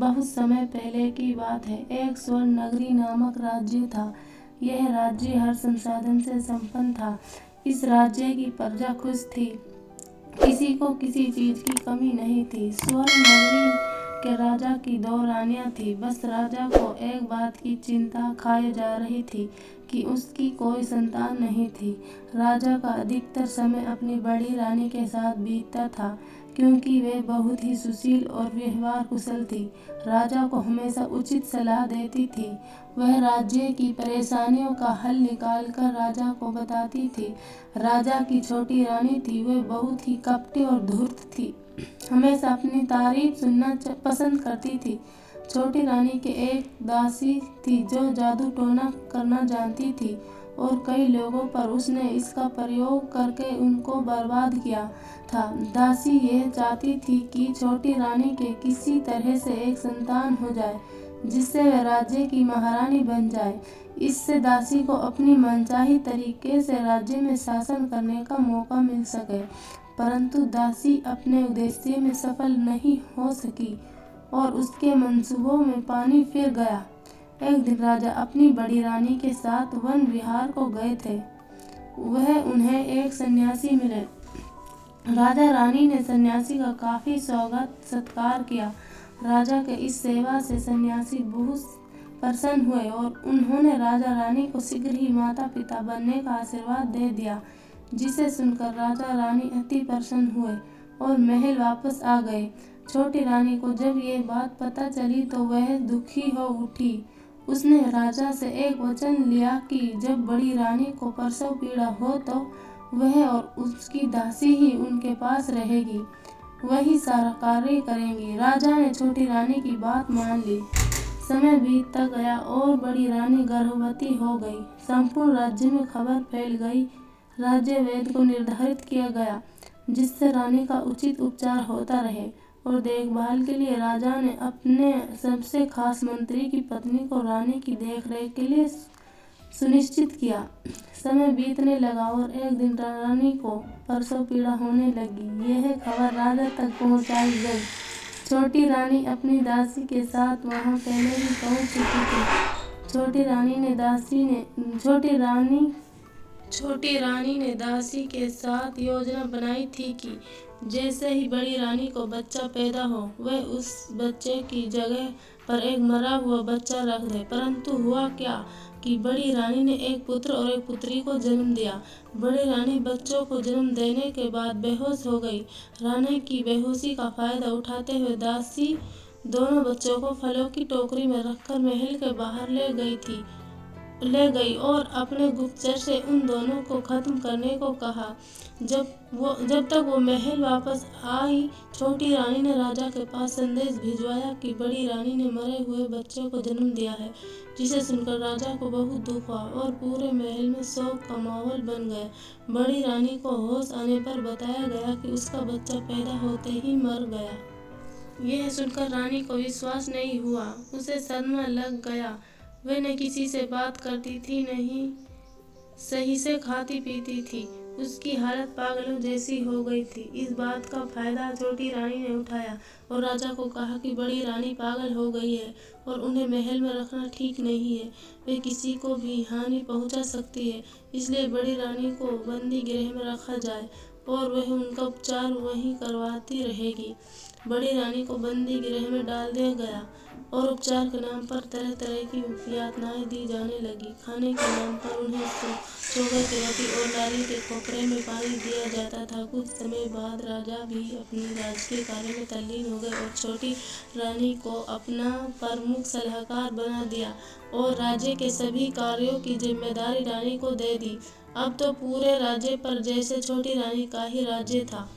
बहुत समय पहले की बात है। एक स्वर्ण नगरी नामक राज्य था। यह राज्य हर संसाधन से संपन्न था। इस राज्य की प्रजा खुश थी। किसी को किसी चीज की कमी नहीं थी। स्वर्ण नगरी के राजा की 2 रानियां थी। बस राजा को एक बात की चिंता खाए जा रही थी कि उसकी कोई संतान नहीं थी। राजा का अधिकतर समय अपनी बड़ी रानी के साथ बीतता था, क्योंकि वे बहुत ही सुशील और व्यवहार कुशल थी। राजा को हमेशा उचित सलाह देती थी। वह राज्य की परेशानियों का हल निकालकर राजा को बताती थी। राजा की छोटी रानी थी। वह बहुत ही कपटी और धूर्त थी। हमेशा अपनी तारीफ सुनना पसंद करती थी। छोटी रानी के एक दासी थी जो जादू टोना करना जानती थी और कई लोगों पर उसने इसका प्रयोग करके उनको बर्बाद किया था। दासी यह चाहती थी कि छोटी रानी के किसी तरह से एक संतान हो जाए, जिससे वह राज्य की महारानी बन जाए। इससे दासी को अपनी मनचाही तरीके से राज्य में शासन करने का मौका मिल सके। परंतु दासी अपने उद्देश्य में सफल नहीं हो सकी और उसके मंसूबों में पानी फिर गया। एक दिन राजा अपनी बड़ी रानी के साथ वन विहार को गए थे। वह उन्हें एक सन्यासी मिले। राजा रानी ने सन्यासी का काफी स्वागत सत्कार किया। राजा के इस सेवा से सन्यासी बहुत प्रसन्न हुए और उन्होंने राजा रानी को शीघ्र ही माता पिता बनने का आशीर्वाद दे दिया, जिसे सुनकर राजा रानी अति प्रसन्न हुए और महल वापस आ गए। छोटी रानी को जब ये बात पता चली तो वह दुखी हो उठी। उसने राजा से एक वचन लिया कि जब बड़ी रानी को प्रसव पीड़ा हो तो वह और उसकी दासी ही उनके पास रहेगी, वही सारा कार्य करेंगी। राजा ने छोटी रानी की बात मान ली। समय बीतता गया और बड़ी रानी गर्भवती हो गई। संपूर्ण राज्य में खबर फैल गई। राज्य वेद को निर्धारित किया गया, जिससे रानी का उचित उपचार होता रहे और देखभाल के लिए राजा ने अपने सबसे खास मंत्री की पत्नी को रानी की देखरेख के लिए सुनिश्चित किया। समय बीतने लगा और एक दिन रानी को प्रसव पीड़ा होने लगी। यह खबर राजा तक पहुंचाई गई। छोटी रानी अपनी दासी के साथ वहां पहले ही पहुंच चुकी थी। छोटी रानी ने दासी के साथ योजना बनाई थी कि जैसे ही बड़ी रानी को बच्चा पैदा हो, वह उस बच्चे की जगह पर एक मरा हुआ बच्चा रख दे। परंतु हुआ क्या कि बड़ी रानी ने एक पुत्र और एक पुत्री को जन्म दिया। बड़ी रानी बच्चों को जन्म देने के बाद बेहोश हो गई। रानी की बेहोशी का फायदा उठाते हुए दासी दोनों बच्चों को फलों की टोकरी में रखकर महल के बाहर ले गई और अपने गुप्तचर से उन दोनों को खत्म करने को कहा। जब तक वो महल वापस आई, छोटी रानी ने राजा के पास संदेश भिजवाया कि बड़ी रानी ने मरे हुए बच्चे को जन्म दिया है, जिसे सुनकर राजा को बहुत दुख हुआ और पूरे महल में शोक का माहौल बन गया। बड़ी रानी को होश आने पर बताया गया कि उसका बच्चा पैदा होते ही मर गया। यह सुनकर रानी को विश्वास नहीं हुआ। उसे सदमा लग गया। वह न किसी से बात करती थी, न ही सही से खाती पीती थी। उसकी हालत पागलों जैसी हो गई थी। इस बात का फायदा छोटी रानी ने उठाया और राजा को कहा कि बड़ी रानी पागल हो गई है और उन्हें महल में रखना ठीक नहीं है। वे किसी को भी हानि पहुंचा सकती है, इसलिए बड़ी रानी को बंदी गृह में रखा जाए और वह उनका उपचार वहीं करवाती रहेगी। बड़ी रानी को बंदी गृह में डाल दिया गया और उपचार के नाम पर तरह तरह की यातनाएं दी जाने लगी। खाने के नाम पर उन्हें चोकर की रोटी और नारियल के खोपरे में पानी दिया जाता था। कुछ समय बाद राजा भी अपने राजकीय कार्य में तल्लीन हो गए और छोटी रानी को अपना प्रमुख सलाहकार बना दिया और राज्य के सभी कार्यों की जिम्मेदारी रानी को दे दी। अब तो पूरे राज्य पर जैसे छोटी रानी का ही राज्य था।